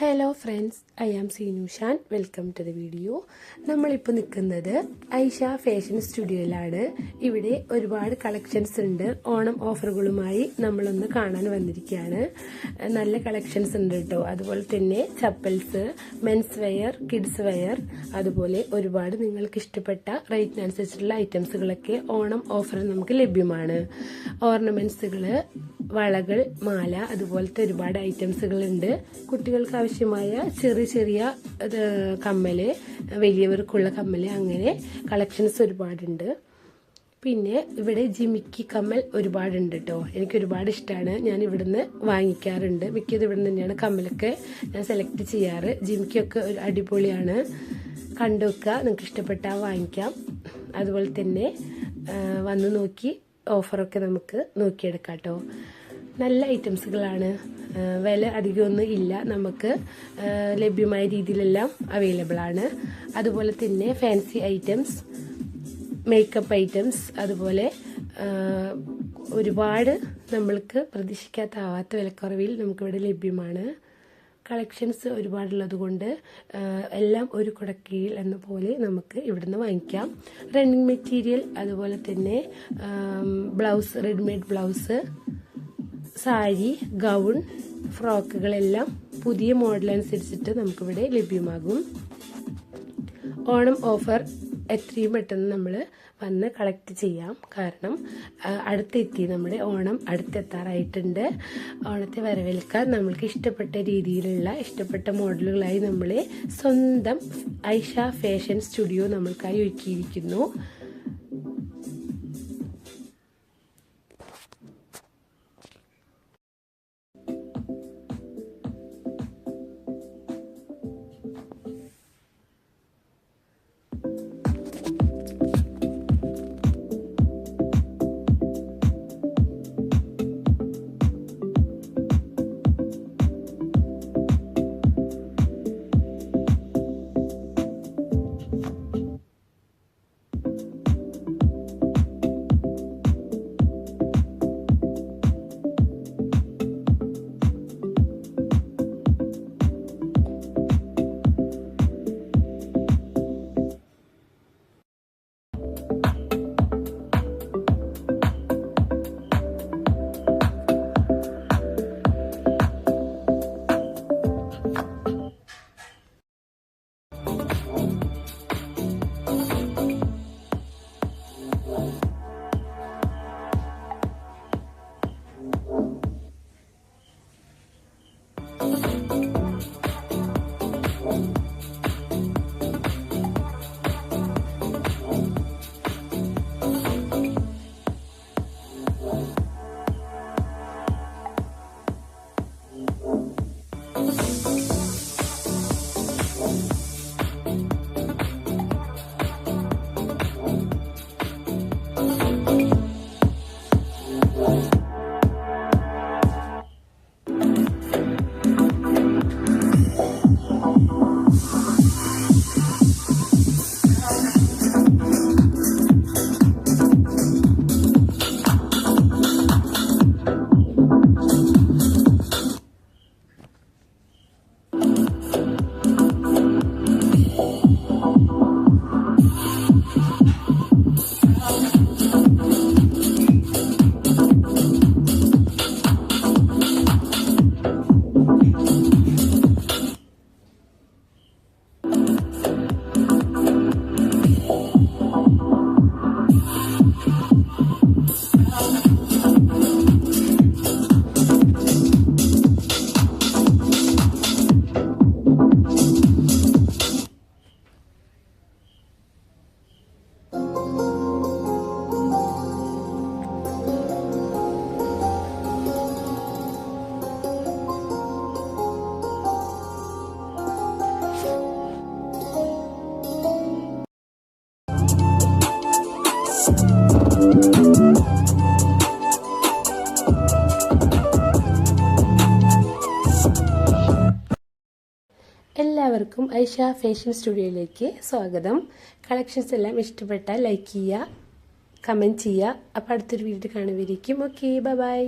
Hello friends, I am Seenushan. Welcome to the video. നമ്മളിപ്പോൾ നിൽക്കുന്നത് Aisha fashion സ്റ്റുഡിയോയിലാണ്. ഇവിടെ ഒരുപാട് കളക്ഷൻസ് ഉണ്ട്. ഓണം ഓഫറുകളുമായി നമ്മളൊന്ന് കാണാൻ വന്നിരിക്കുകയാണ്. നല്ല കളക്ഷൻസ് ഉണ്ട് കേട്ടോ. അതുപോലെ തന്നെ chappals, men's wear, kids wear, അതുപോലെ ഒരുപാട് നിങ്ങൾക്ക് ഇഷ്ടപ്പെട്ട റേറ്റിനനുസരിച്ചുള്ള ഐറ്റംസുകളൊക്കെ ഓണം ഓഫറിൽ നമുക്ക് ലഭ്യമാണ്. ഓർണമെന്റ്സുകൾ, വളകൾ, മാല, അതുപോലത്തെ ഒരുപാട് ഐറ്റംസുകളുണ്ട്. കുട്ടികൾക്ക് ആവശ്യമായ ചെറിയ ചെറിയ കമ്മല്, വലിയവർക്കുള്ള കമ്മല്, അങ്ങനെ കളക്ഷൻസ് ഒരുപാടുണ്ട്. പിന്നെ ഇവിടെ ജിമിക്കി കമ്മൽ ഒരുപാടുണ്ട് കേട്ടോ. എനിക്ക് ഒരുപാട് ഇഷ്ടമാണ്. ഞാൻ ഇവിടുന്ന് വാങ്ങിക്കാറുണ്ട്. മിക്കത് ഇവിടെ തന്നെയാണ് കമ്മലൊക്കെ ഞാൻ സെലക്ട് ചെയ്യാറ്. ജിമിക്കിയൊക്കെ ഒരു അടിപൊളിയാണ്. കണ്ടു വെക്കുക, നിങ്ങൾക്ക് ഇഷ്ടപ്പെട്ടാൽ വാങ്ങിക്കാം. അതുപോലെ തന്നെ വന്ന് നോക്കി ഓഫറൊക്കെ നമുക്ക് നോക്കിയെടുക്കാം കേട്ടോ. നല്ല ഐറ്റംസുകളാണ്. വില അധികമൊന്നും ഇല്ല, നമുക്ക് ലഭ്യമായ രീതിയിലെല്ലാം അവൈലബിൾ ആണ്. അതുപോലെ തന്നെ ഫാൻസി ഐറ്റംസ്, മേക്കപ്പ് ഐറ്റംസ്, അതുപോലെ ഒരുപാട് നമ്മൾക്ക് പ്രതീക്ഷിക്കാത്ത വിലക്കുറവിൽ നമുക്കിവിടെ ലഭ്യമാണ്. കളക്ഷൻസ് ഒരുപാടുള്ളത് കൊണ്ട് എല്ലാം ഒരു കുടക്കീഴിൽ എന്ന പോലെ നമുക്ക് ഇവിടുന്ന് വാങ്ങിക്കാം. റണ്ണിങ് മെറ്റീരിയൽ, അതുപോലെ തന്നെ blouse, readymade blouse, sari, gown, ഫ്രോക്കുകളെല്ലാം പുതിയ മോഡൽ അനുസരിച്ചിട്ട് നമുക്കിവിടെ ലഭ്യമാകും. ഓണം ഓഫർ എത്രയും പെട്ടെന്ന് നമ്മൾ വന്ന് കളക്ട് ചെയ്യാം. കാരണം അടുത്തെത്തി, നമ്മുടെ ഓണം അടുത്തെത്താറായിട്ടുണ്ട്. ഓണത്തെ വരവേൽക്കാൻ നമ്മൾക്ക് ഇഷ്ടപ്പെട്ട രീതിയിലുള്ള ഇഷ്ടപ്പെട്ട മോഡലുകളായി നമ്മളെ സ്വന്തം ഐഷ ഫാഷൻ സ്റ്റുഡിയോ നമ്മൾക്കായി ഒരുക്കിയിരിക്കുന്നു. എല്ലാവർക്കും ഐഷ ഫാഷൻ സ്റ്റുഡിയോയിലേക്ക് സ്വാഗതം. കളക്ഷൻസ് എല്ലാം ഇഷ്ടപ്പെട്ടാൽ ലൈക്ക് ചെയ്യുക, കമൻറ്റ് ചെയ്യുക. അപ്പോൾ അടുത്തൊരു വീഡിയോ കാണുമായിരിക്കും. Okay, by.